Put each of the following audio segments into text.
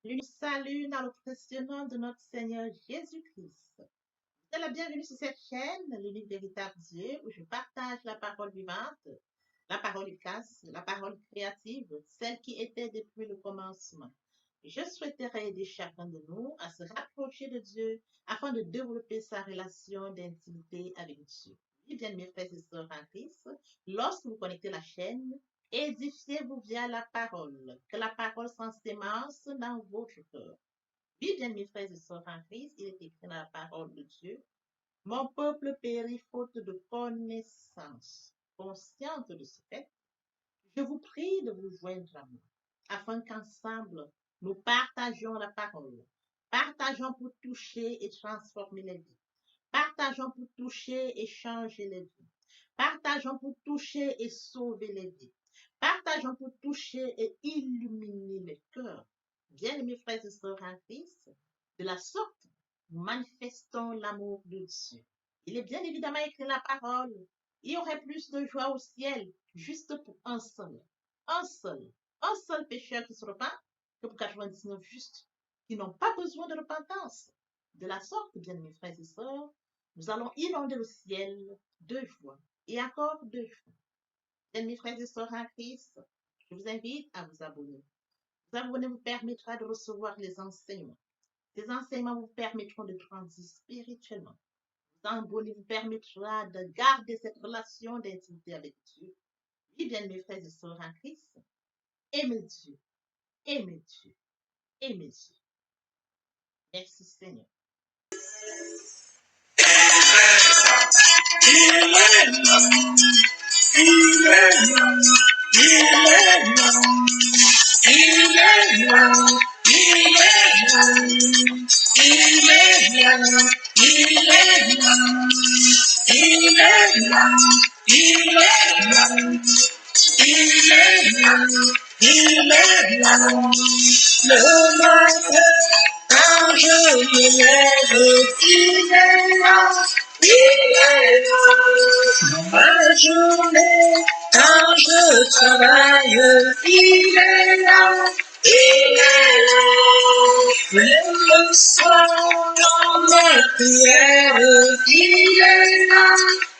Je vous salue dans le précieux nom de notre Seigneur Jésus-Christ. Vous êtes la bienvenue sur cette chaîne, l'unique véritable Dieu, où je partage la parole vivante, la parole efficace, la parole créative, celle qui était depuis le commencement. Je souhaiterais aider chacun de nous à se rapprocher de Dieu afin de développer sa relation d'intimité avec Dieu. Oui, bien, mes frères et sœurs en Christ, lorsque vous connectez la chaîne, édifiez-vous via la parole, que la parole s'ensémence dans votre cœur. Oui, bien, mes frères et sœurs en Christ, il est écrit dans la parole de Dieu. Mon peuple périt faute de connaissance. Consciente de ce fait, je vous prie de vous joindre à moi, afin qu'ensemble, nous partagions la parole. Partageons pour toucher et transformer les vies. Partageons pour toucher et changer les vies. Partageons pour toucher et sauver les vies. Partageons pour toucher et illuminer les cœurs. Bien-aimés frères et sœurs en Christ, de la sorte, nous manifestons l'amour de Dieu. Il est bien évidemment écrit la parole. Il y aurait plus de joie au ciel juste pour un seul, un seul pécheur qui se repent que pour 99 justes qui n'ont pas besoin de repentance. De la sorte, bien-aimés frères et sœurs, nous allons inonder le ciel de joie et encore de joie. Bien-aimés frères et sœurs en Christ, je vous invite à vous abonner. Vous abonner vous permettra de recevoir les enseignements. Ces enseignements vous permettront de grandir spirituellement. Vous abonner vous permettra de garder cette relation d'intimité avec Dieu. Oui, bien-aimés frères et sœurs en Christ, aimez Dieu, aimez Dieu, aimez Dieu. Merci Seigneur. Le matin, quand je me lève, il est là, il est là. Dans ma journée, quand je travaille, il est là, il est là. Même le soir, dans mes prières, il est là,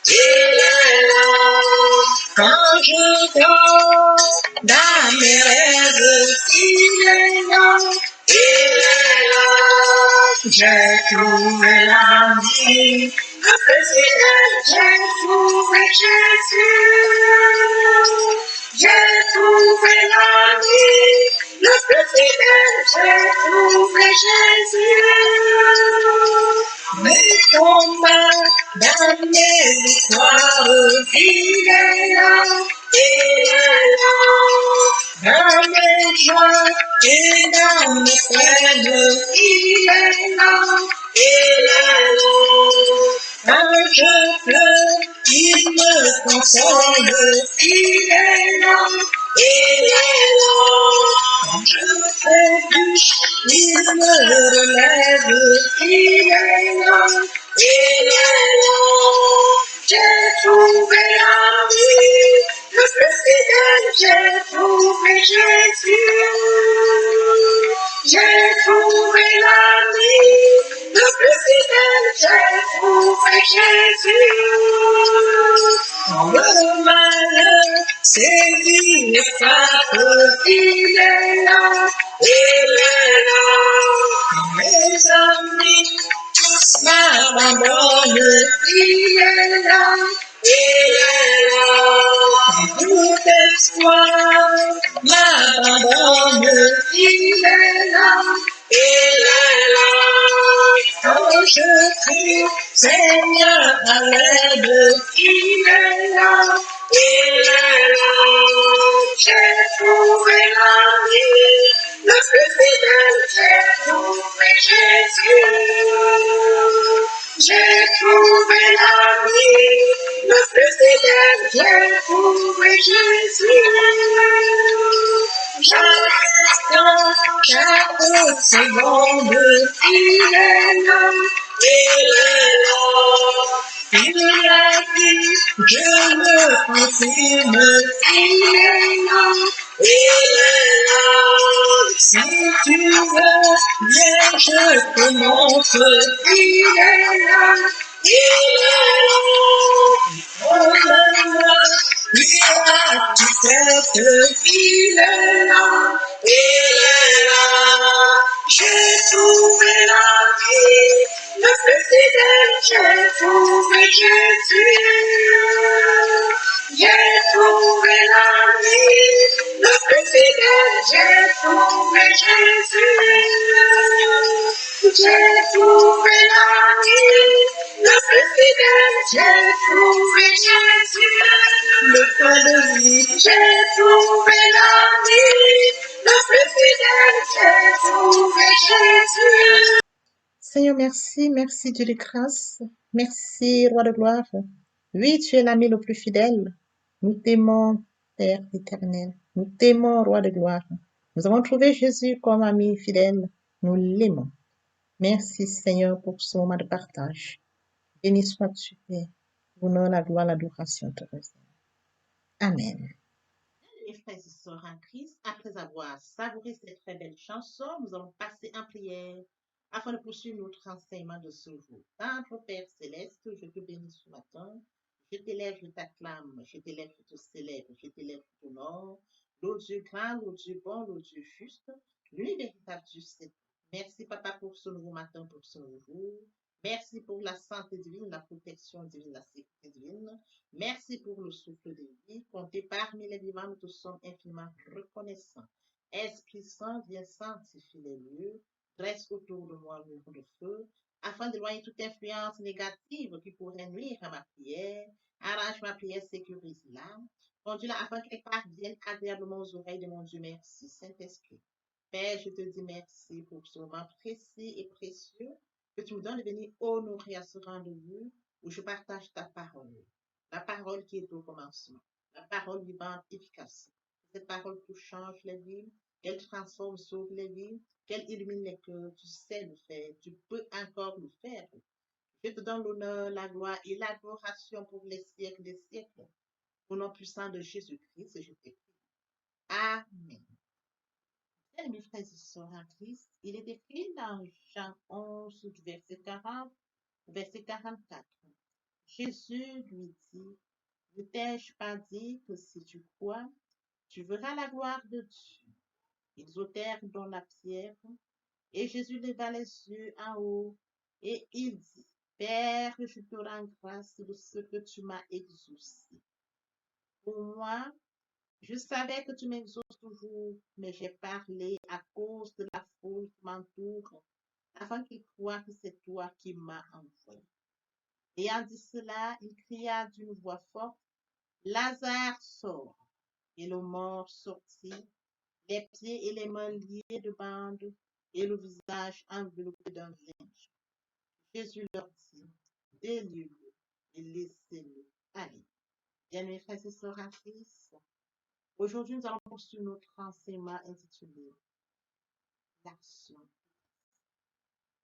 il est là. Quand je dors dans mes rêves, il est là, il est là. J'ai trouvé la vie, le président, j'ai trouvé Jésus. J'ai trouvé la vie, le président, j'ai trouvé Jésus. Mes combats dans mes victoires, il est là, il est là. Dans mes joies et dans mes peines, il est là, il est là. Quand je pleure, il me console, il est là, il est là. Quand je trébuche, il me relève, il est là, il est là. J'ai trouvé la vie, le plus fidèle, j'ai trouvé Jésus. J'ai trouvé la vie, le plus fidèle, j'ai trouvé Jésus. Quand le malheur sévit et frappe, il est là, il est là. Quand mes amis tous m'abandonnent, il est là, il est là. Quand tout espoir m'abandonne, il est là, il est là. Quand je crie, Seigneur, à l'aide, il est là, il est là. J'ai trouvé la vie, le plus fidèle, j'ai trouvé Jésus. J'ai trouvé la vie, le plus fidèle, j'ai trouvé Jésus. Chaque instant, chaque seconde, il est là, il est là. Il a dit, je me confirme, il est là, il est là. Si tu veux, viens, je te montre, il est là, il est là. Regarde-moi, lui a tout fait, il est là, il est là. J'ai trouvé la vie, le plus fidèle, j'ai trouvé Jésus. J'ai trouvé la vie, le plus fidèle, j'ai trouvé Jésus. J'ai trouvé la vie, le plus fidèle, j'ai trouvé Jésus. Le pas de vie, j'ai trouvé la vie, le plus fidèle, j'ai trouvé Jésus. Seigneur, merci, merci Dieu de grâce. Merci, Roi de gloire. Oui, tu es l'ami le plus fidèle. Nous t'aimons, Père éternel. Nous t'aimons, Roi de gloire. Nous avons trouvé Jésus comme ami fidèle. Nous l'aimons. Merci, Seigneur, pour ce moment de partage. Béni sois-tu, Père. L'honneur, la gloire, l'adoration te réserve. Amen. Les frères et sœurs en Christ, après avoir savouré cette très belle chanson, nous allons passer en prière afin de poursuivre notre enseignement de ce jour. Notre Père céleste, je te bénis ce matin. Je t'élève, je t'acclame, je t'élève, je te célèbre, je t'élève, je t'honore. L'autre Dieu grand, l'autre Dieu bon, l'autre Dieu juste, l'unique véritable Dieu c'est. Merci, Papa, pour ce nouveau matin, pour ce nouveau jour. Merci pour la santé divine, la protection divine, la sécurité divine. Merci pour le souffle de vie. Compté parmi les vivants, nous te sommes infiniment reconnaissants. Esprit Saint, viens sanctifier les lieux. Dresse autour de moi un mur de feu, afin d'éloigner toute influence négative qui pourrait nuire à ma prière. Arrange ma prière, sécurise-la. Conduis-la afin qu'elle parvienne agréablement aux oreilles de mon Dieu. Merci, Saint-Esprit. Père, je te dis merci pour ce moment précis et précieux que tu me donnes de venir honorer à ce rendez-vous où je partage ta parole. La parole qui est au commencement. La parole vivante, efficace. Cette parole qui change les vies, qu'elle transforme, sauve les vies, qu'elle illumine les cœurs. Tu sais le faire. Tu peux encore le faire. Je te donne l'honneur, la gloire et l'adoration pour les siècles des siècles. Au nom puissant de Jésus-Christ, je t'ai prie. Amen. Bien, mes frères et sœurs en Christ, il est écrit dans Jean 11, du verset 40 au verset 44. Jésus lui dit, ne t'ai-je pas dit que si tu crois, tu verras la gloire de Dieu? Ils ôtèrent donc la pierre, et Jésus leva les yeux en haut, et il dit, Père, je te rends grâce de ce que tu m'as exaucé. Pour moi, je savais que tu m'exauces toujours, mais j'ai parlé à cause de la foule qui m'entoure, afin qu'ils croient que c'est toi qui m'as envoyé. Ayant dit cela, il cria d'une voix forte, Lazare sort. Et le mort sortit, les pieds et les mains liés de bandes, et le visage enveloppé d'un linge. Jésus leur dit, déliez-le et laissez-le aller. Bien-aimés frères et sœurs en Christ, aujourd'hui nous allons poursuivre notre enseignement intitulé L'action.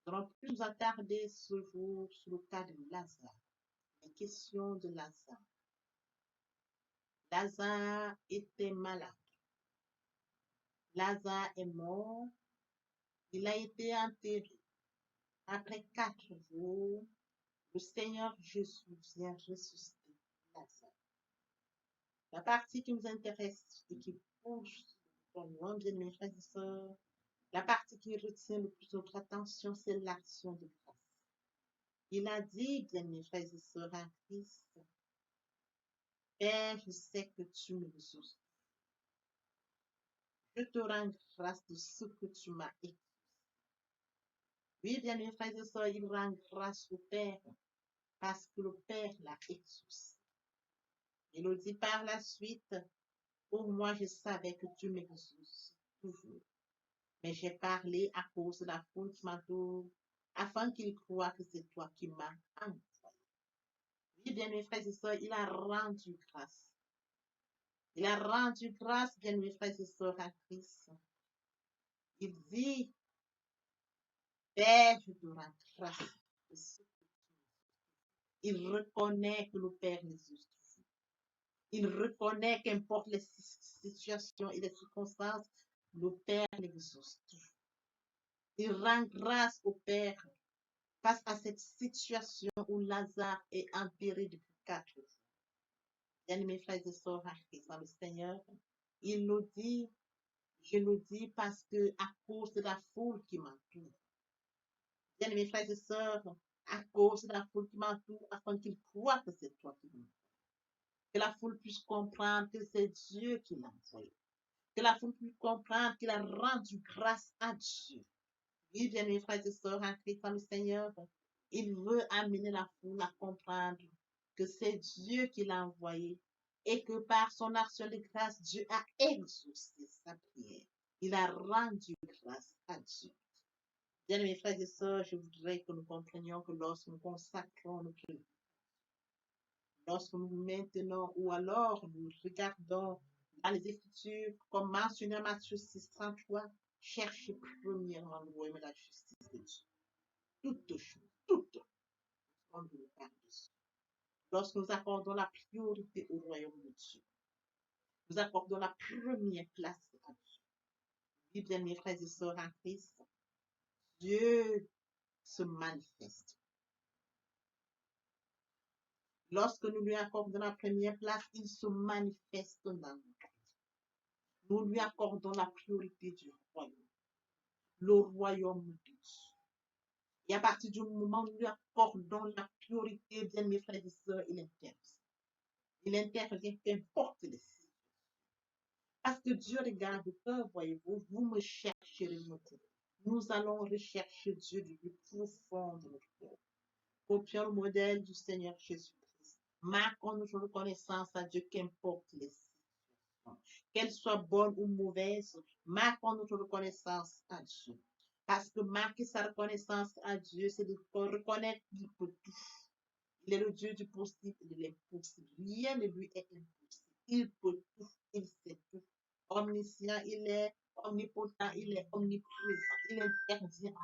Nous allons plus nous attarder ce jour sur le cas de Lazare, les questions de Lazare. Lazare était malade. Lazare est mort. Il a été enterré. Après 4 jours, le Seigneur Jésus vient ressusciter Lazare. La partie qui nous intéresse et qui bouge pour nous, bien mes frères et sœurs, la partie qui retient le plus notre attention, c'est l'action de grâce. Il a dit, bien mes frères et sœurs en Christ, Père, je sais que tu me exauces. Je te rends grâce de ce que tu m'as exaucé. Oui, bien mes frères et sœurs, il rend grâce au Père parce que le Père l'a exaucé. Il le dit par la suite, pour moi, je savais que tu m'exauces toujours. Mais j'ai parlé à cause de la foule qui m'entoure, afin qu'ils croient que c'est toi qui m'as envoyé. Oui, bien mes frères et sœurs, il a rendu grâce. Il a rendu grâce, bien mes frères et sœurs, à Christ. Il dit, Père, je te rends grâce. Il reconnaît que le Père l'exauce toujours. Il reconnaît qu'importe les situations et les circonstances, le Père l'exauce toujours. Il rend grâce au Père face à cette situation où Lazare est enterré depuis 4 jours. Bien-aimés frères et sœurs en Christ, dans le Seigneur, il nous dit, je le dis parce que à cause de la foule qui m'entoure, bien-aimés frères et sœurs, à cause de la foule qui m'entoure, afin qu'ils croient que c'est toi qui m'entoure. Que la foule puisse comprendre que c'est Dieu qui l'a envoyé. Que la foule puisse comprendre qu'il a rendu grâce à Dieu. Oui, bien-aimés frères et sœurs en Christ, dans le Seigneur, il veut amener la foule à comprendre que c'est Dieu qui l'a envoyé et que par son action de grâce, Dieu a exaucé sa prière. Il a rendu grâce à Dieu. Bien, mes frères et sœurs, je voudrais que nous comprenions que lorsque nous consacrons notre vie, lorsque nous maintenons ou alors nous regardons dans les Écritures, comme mentionné en Matthieu 6:33, cherchez premièrement le royaume et la justice de Dieu. Toutes choses, toutes, on nous parle de ça. Lorsque nous accordons la priorité au royaume de Dieu, nous accordons la première place à Dieu. Oui, bien, mes frères et sœurs en Christ, Dieu se manifeste. Lorsque nous lui accordons la première place, il se manifeste dans nous. Nous lui accordons la priorité du royaume, le royaume de Dieu. Et à partir du moment où nous lui accordons la priorité, bien mes frères et sœurs, il intervient. Il intervient, qu'importe les signes. Parce que Dieu regarde le cœur, voyez-vous, vous me chercherez notre cœur. Nous allons rechercher Dieu du plus profond de notre cœur. Copions le modèle du Seigneur Jésus-Christ. Marquons notre reconnaissance à Dieu, qu'importe les situations. Qu'elles soient bonnes ou mauvaises, marquons notre reconnaissance à Dieu. Parce que marquer sa reconnaissance à Dieu, c'est de reconnaître qu'il peut tout. Il est le Dieu du possible et de l'impossible. Rien ne lui est impossible. Il peut tout, il sait tout. Omniscient, il est omnipotent, il est omniprésent, il intervient.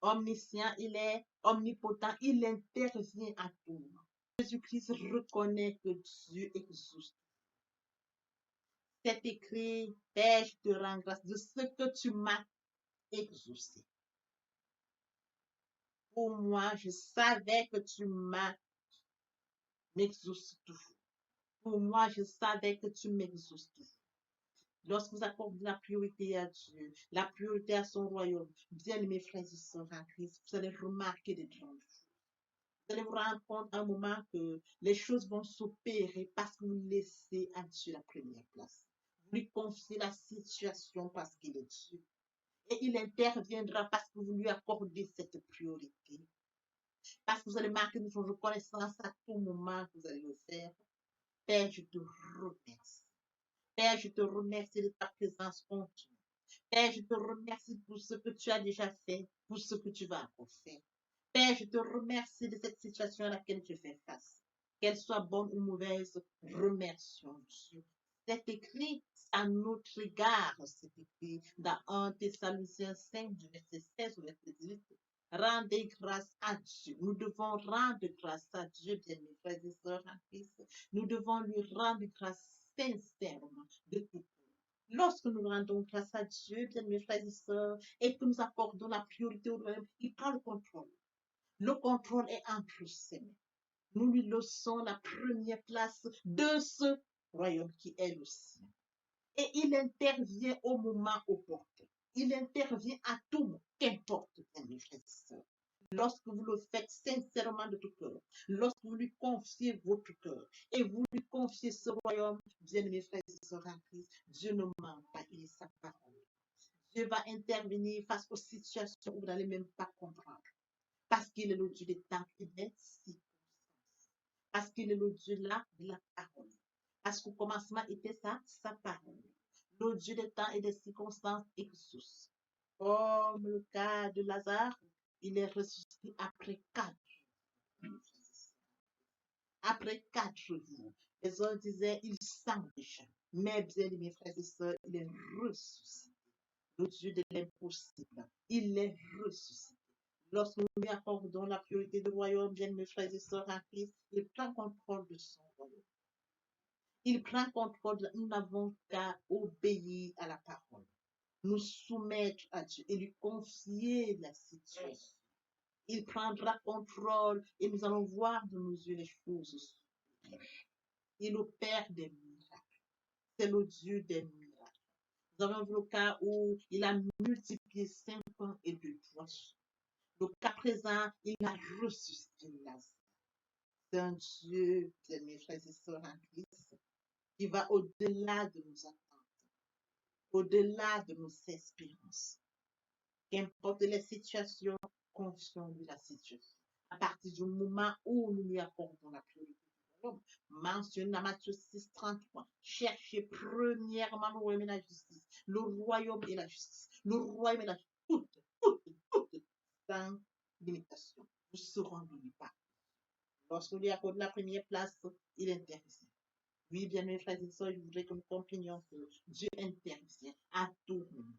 Omniscient, il est omnipotent, il intervient à tout moment. Jésus-Christ reconnaît que Dieu exauce. C'est écrit, Père, je te rends grâce de ce que tu m'as exaucé. Pour moi, je savais que tu m'exauces toujours. Pour moi, je savais que tu m'exauces toujours. Lorsque vous accordez la priorité à Dieu, la priorité à son royaume, bien mes frères et sœurs en Christ, vous allez remarquer des grandes choses. Vous allez vous rendre compte à un moment que les choses vont s'opérer parce que vous laissez à Dieu la première place. Vous lui confiez la situation parce qu'il est Dieu. Et il interviendra parce que vous lui accordez cette priorité. Parce que vous allez marquer votre reconnaissance à tout moment que vous allez le faire. Père, je te remercie. Père, je te remercie de ta présence continue. Père, je te remercie pour ce que tu as déjà fait, pour ce que tu vas encore faire. Père, je te remercie de cette situation à laquelle je fais face. Qu'elle soit bonne ou mauvaise, remercions Dieu. C'est écrit à notre égard, c'est écrit dans 1 Thessaloniciens 5, du verset 16 au verset 18. Rendez grâce à Dieu. Nous devons rendre grâce à Dieu, bien mes frères et sœurs en Christ. Nous devons lui rendre grâce sincèrement de tout cœur. Lorsque nous rendons grâce à Dieu, bien mes frères et sœurs, et que nous accordons la priorité au royaume, il prend le contrôle. Le contrôle est entre ses mains. Nous lui laissons la première place de ce royaume qui est le sien. Et il intervient au moment opportun. Il intervient à tout moment, qu'importe, mes frères et sœurs. Lorsque vous le faites sincèrement de tout cœur, lorsque vous lui confiez votre cœur et vous lui confiez ce royaume, bien mes frères et sœurs en Christ, Dieu ne ment pas, il est sa parole. Dieu va intervenir face aux situations où vous n'allez même pas comprendre. Parce qu'il est le Dieu des temps et des circonstances. Parce qu'il est le Dieu là de la parole. Parce qu'au commencement était ça, sa parole. Le Dieu des temps et des circonstances exauce. Comme le cas de Lazare, il est ressuscité après 4 jours. Après 4 jours. Les autres disaient, il sent déjà. Mais bien, mes frères et sœurs, il est ressuscité. Le Dieu de l'impossible. Il est ressuscité. Lorsque nous lui accordons la priorité du royaume, bien mes frères et sœurs en Christ, il prend contrôle de son royaume. Il prend contrôle. Nous n'avons qu'à obéir à la parole, nous soumettre à Dieu et lui confier la situation. Il prendra contrôle et nous allons voir de nos yeux les choses. Il opère des miracles. C'est le Dieu des miracles. Nous avons vu le cas où il a multiplié 5 pains et 2 poissons. Le cas présent, il a ressuscité Lazare. C'est un Dieu, mes frères et sœurs en Christ, qui va au-delà de nos attentes, au-delà de nos espérances. Qu'importe les situations, confions-lui la situation. À partir du moment où nous lui accordons la priorité, mentionne dans Matthieu 6, 33. Cherchez premièrement le royaume et la justice. Le royaume et la justice. Le royaume et la justice. Toutes, sans limitation. Nous serons bénis par. Lorsque lui accorde la première place, il intervient. Oui, bien mes frères et sœurs, je voudrais que nous comprenions que Dieu intervient à tout moment.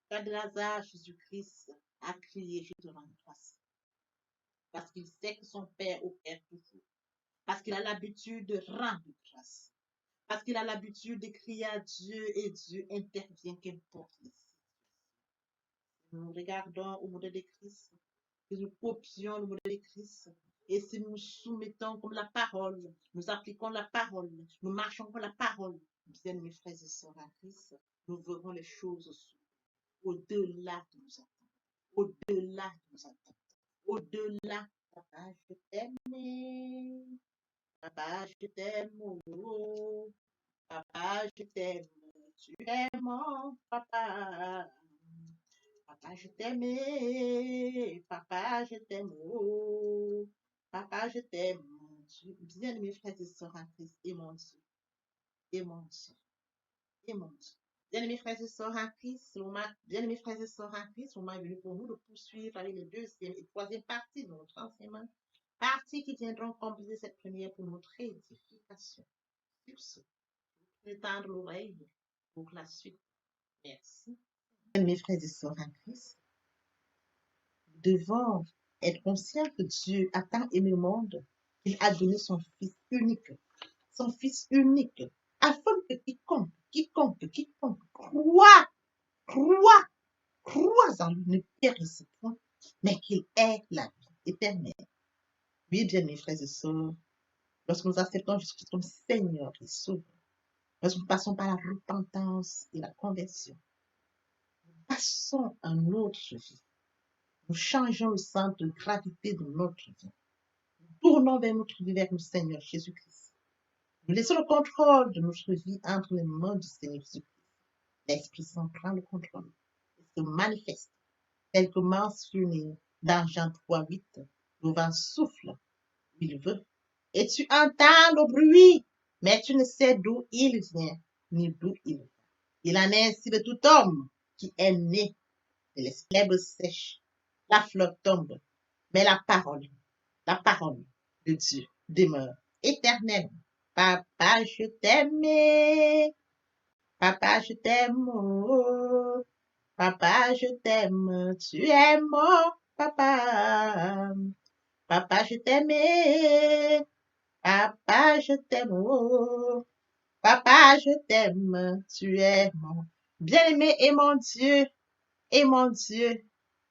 Quand Lazare, Jésus-Christ a crié, je te rends grâce. Parce qu'il sait que son Père opère toujours. Parce qu'il a l'habitude de rendre grâce. Parce qu'il a l'habitude de crier à Dieu et Dieu intervient, qu'importe les situations. Nous regardons au modèle de Christ, que nous copions le modèle de Christ. Et si nous soumettons comme la parole, nous appliquons la parole, nous marchons comme la parole, bien mes frères et sœurs en Christ, nous verrons les choses au-delà de nos attentes. Au-delà de nos attentes. Au-delà. Papa, je t'aime. Papa, je t'aime. Oh. Papa, je t'aime. Tu es mon papa. Papa, je t'aime. Papa, je t'aime. Oh. Papa, je t'aime. Bien mes frères et sœurs en Christ, et mon Dieu. Et mon Dieu. Et mon Dieu. Bien-aimés frères et sœurs en Christ, bien-aimés frères et sœurs en Christ, on est venu pour nous de poursuivre avec les deuxième et troisième parties de notre enseignement. Parties qui viendront compléter cette première pour notre édification. Sur ce, étendre l'oreille pour la suite. Merci. Bien-aimés frères et sœurs en Christ, nous devons être conscients que Dieu a tant aimé le monde qu'il a donné son Fils unique, afin que quiconque croit en lui ne périsse point, mais qu'il ait la vie éternelle. Oui, bien mes frères et sœurs, lorsque nous acceptons Jésus comme Seigneur et Sauveur, lorsque nous passons par la repentance et la conversion, nous passons à notre vie. Nous changeons le centre de gravité de notre vie. Nous tournons vers notre vie, vers le Seigneur Jésus-Christ. Nous laissons le contrôle de notre vie entre les mains du Seigneur Jésus-Christ. L'Esprit Saint prend le contrôle et se manifeste tel que mentionné dans Jean 3:8, le vent souffle où il veut, et tu entends le bruit, mais tu ne sais d'où il vient, ni d'où il va. Il en est ainsi de tout homme qui est né de l'herbe sèche. La fleur tombe, mais la parole de Dieu demeure éternelle. Papa, je t'aime. Papa, je t'aime. Oh. Papa, je t'aime, tu es mon papa. Papa, je t'aime. Papa, je t'aime. Oh. Papa, je t'aime, tu es mon bien-aimé et mon Dieu, et mon Dieu,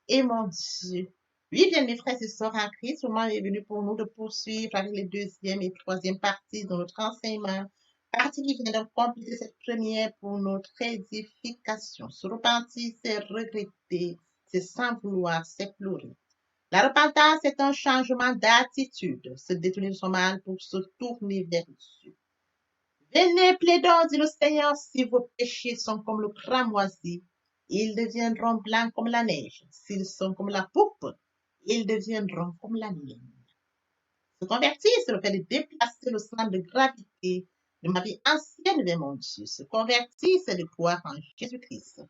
et mon Dieu. Oui, bien mes frères et sœurs en Christ, le moment est venu pour nous de poursuivre avec les deuxième et troisième parties de notre enseignement. Partie qui vient de compléter cette première pour notre édification. Se repentir, c'est regretter, c'est sans vouloir, c'est pleurer. La repentance est un changement d'attitude, se détourner de son mal pour se tourner vers Dieu. Venez, plaidons, dit le Seigneur, si vos péchés sont comme le cramoisi, ils deviendront blancs comme la neige. S'ils sont comme la poupe, ils deviendront comme la laine. Se convertir, c'est le fait de déplacer le centre de gravité de ma vie ancienne vers mon Dieu. Se convertir, c'est de croire en Jésus-Christ.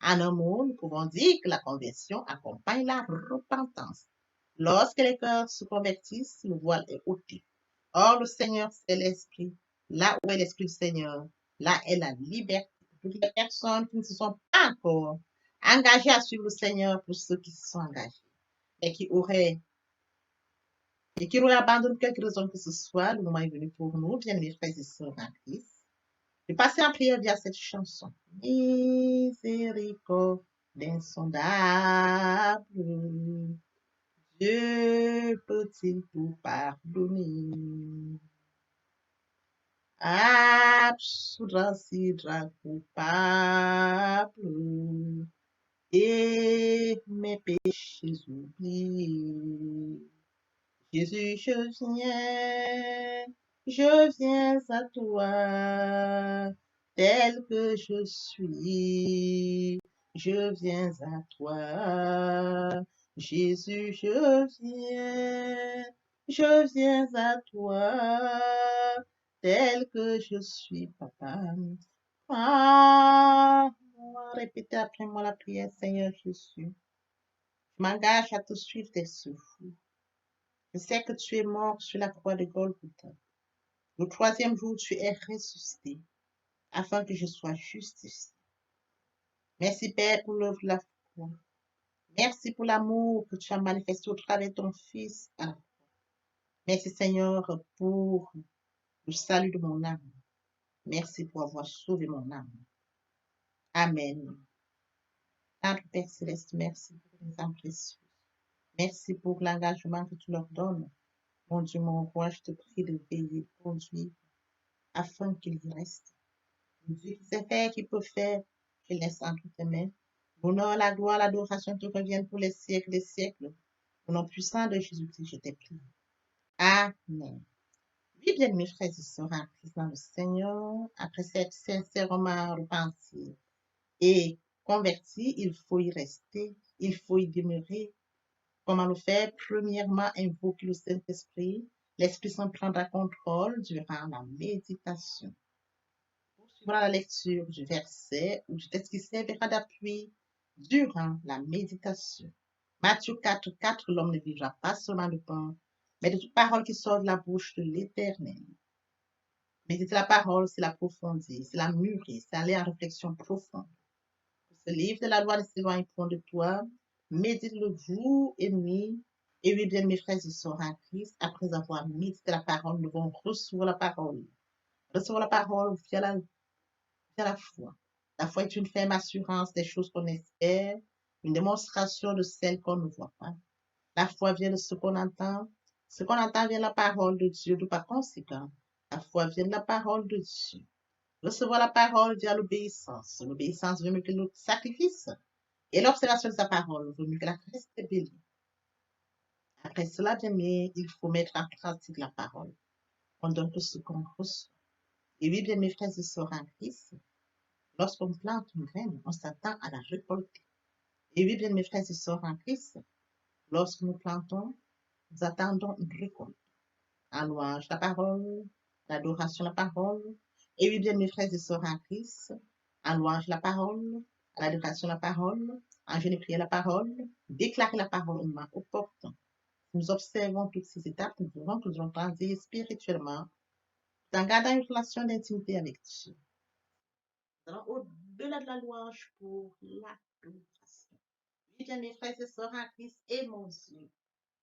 En un mot, nous pouvons dire que la conversion accompagne la repentance. Lorsque les cœurs se convertissent, le voile est ôté. Or, le Seigneur, c'est l'Esprit. Là où est l'Esprit du Seigneur, là est la liberté. Pour toutes les personnes qui ne se sont pas encore engagées à suivre le Seigneur, pour ceux qui se sont engagés et qui auraient abandonné quelque raison que ce soit, le moment est venu pour nous, bien mes frères et sœurs en Christ, Je vais passer en prière via cette chanson. Miséricorde insondable, Dieu peut-il tout pardonner? Absoudra coupable et mes péchés oubliés. Jésus, je viens à toi, tel que je suis. Je viens à toi, Jésus, je viens à toi, tel que je suis, papa. Ah, répétez après moi la prière, Seigneur Jésus. Je m'engage à te suivre tes souffles. Je sais que tu es mort sur la croix de Golgotha. Le troisième jour, tu es ressuscité afin que je sois justifié. Merci, Père, pour l'œuvre de la foi. Merci pour l'amour que tu as manifesté au travers de ton Fils. Merci, Seigneur, pour le salut de mon âme. Merci pour avoir sauvé mon âme. Amen. Notre Père Céleste, merci pour les âmes précieuses. Merci pour l'engagement que tu leur donnes. Mon Dieu, mon roi, je te prie de veiller, conduire, afin qu'ils y restent. Dieu qui sait faire, qui peut faire, je laisse entre tes mains. L'honneur, la gloire, l'adoration te reviennent pour les siècles des siècles. Au nom puissant de Jésus-Christ, je t'ai prié. Amen. Oui, bien, mes frères et sœurs, en Christ dans le Seigneur, après cette sincèrement repentie et converti, il faut y rester, il faut y demeurer. Comment le faire? Premièrement, invoquer le Saint-Esprit. L'Esprit Saint prendra contrôle durant la méditation. Poursuivra la lecture du verset ou du texte qui servira d'appui durant la méditation. Matthieu 4:4, l'homme ne vivra pas seulement de pain, mais de toute parole qui sort de la bouche de l'Éternel. Méditer la parole, c'est l'approfondir, c'est la mûrir, c'est aller en réflexion profonde. Ce livre de la loi ne s'éloigne point de toi. Médite-le jour et nuit. Et oui, bien, mes frères et sœurs en Christ, après avoir médité la parole, nous devons recevoir la parole. Recevoir la parole via la foi. La foi est une ferme assurance des choses qu'on espère, une démonstration de celles qu'on ne voit pas. La foi vient de ce qu'on entend. Ce qu'on entend vient de la parole de Dieu, de par conséquent. La foi vient de la parole de Dieu. Recevoir la parole via l'obéissance. L'obéissance veut mieux que le sacrifice. Et l'observation de sa parole vaut mieux que la reste rébellion. Après cela, bien aimé, il faut mettre en pratique la parole. On donne tout ce qu'on reçoit. Et oui, bien mes frères et sœurs en Christ, lorsqu'on plante une graine, on s'attend à la récolter. Et oui, bien mes frères et sœurs en Christ, lorsque nous plantons, nous attendons une récolte. En louange la parole, l'adoration la parole. Et oui, bien mes frères et sœurs en Christ, en louange la parole, l'adoration la parole, en jeûne et prière la parole, déclarer la parole au moment opportun. Nous observons toutes ces étapes, nous verrons que nous allons grandir spirituellement en gardant une relation d'intimité avec Dieu. Nous allons au-delà de la louange pour l'adoration. Oui, bien mes frères et sœurs en Christ, et mon Dieu,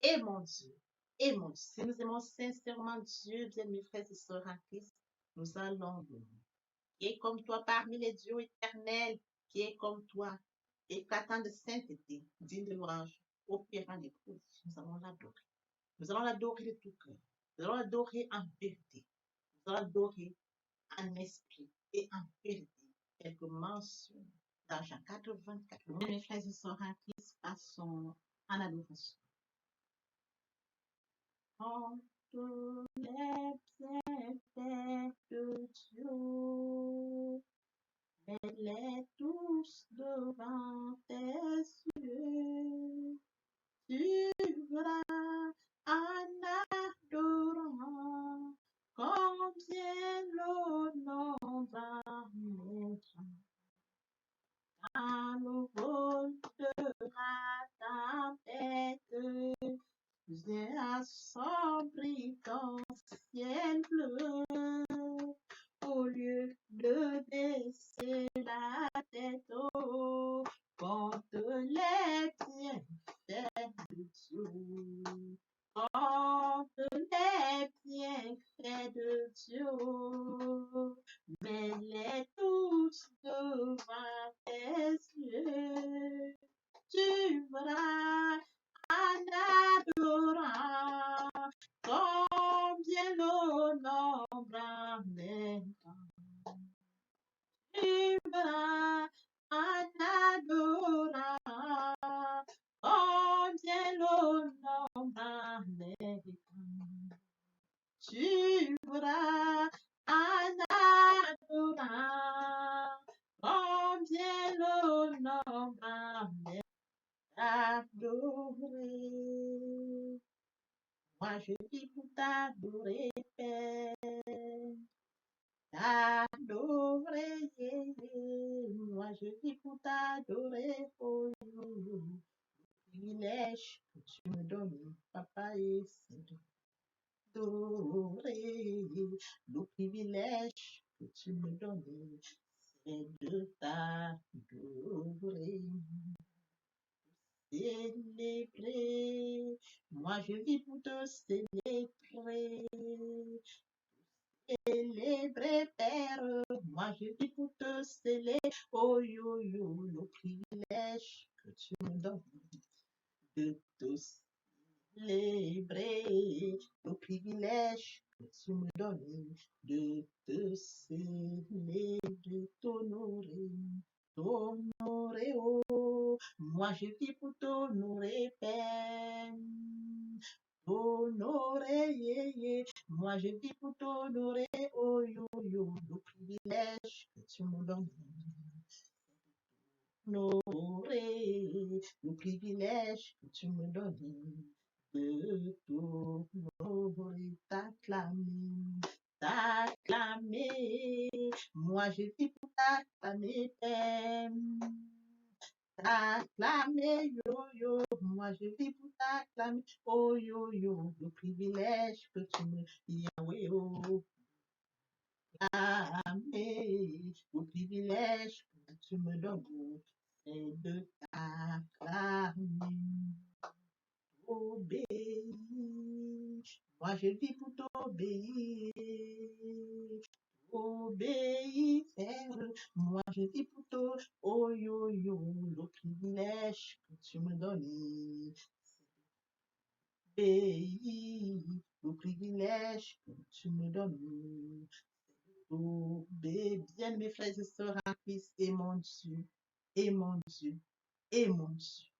et mon Dieu, et mon Dieu. Si nous aimons sincèrement Dieu, bien mes frères et sœurs en Christ, nous allons qui est comme toi parmi les dieux éternels, qui est comme toi, éclatant de sainteté, digne de louange, opérant des prodiges. Nous allons l'adorer. Nous allons l'adorer de tout cœur. Nous allons l'adorer en vérité. Nous allons l'adorer en esprit et en vérité. Quelques mentions dans Jean 4:24. Mes frères et sœurs en Christ, passons en adoration. Entre les bienfaits de Dieu, mets-les tous devant tes yeux. Tu verras en adorant combien l'honneur va mettre. À nouveau sera ta bête, viens assombrir ton ciel bleu. Au lieu de baisser la tête contre les tu voudras. Anadora, combien l'honneur m'amène t'adorer. Moi je vis pour t'adorer, Père. T'adorer, moi je vis pour t'adorer, oh, privilège que tu me donnes, papa, et c'est d'adorer. Le privilège que tu me donnes, c'est de t'adorer. Célébrer, moi je vis pour te célébrer. Célébrer, Père, moi je vis pour te célébrer. Oh yo yo, le privilège que tu me donnes de te célébrer. Le privilège que tu me donnes de te célébrer, de t'honorer. T'honorer, oh, moi je vis pour t'honorer, Père. T'honorer, yeah, yeah. Moi je vis pour t'honorer, oh yo yo, le privilège que tu me donnes. Honorer, le privilège que tu me donnes de t'honorer, t'acclamer. Moi je vis pour t'acclamer, Père. T'acclamer, yo yo, moi je vis pour t'acclamer, oh yo yo, le privilège que tu me Yahweh, oh, acclamer, le privilège que tu me donnes, c'est de t'acclamer, obéir. Moi je vis pour t'obéir, obéir, Père. Moi je vis pour toi, oh yo yo, le privilège que tu me donnes. Obéir, le privilège que tu me donnes. Obéir, bien mes frères et sœurs en Christ, et mon Dieu, et mon Dieu, et mon Dieu.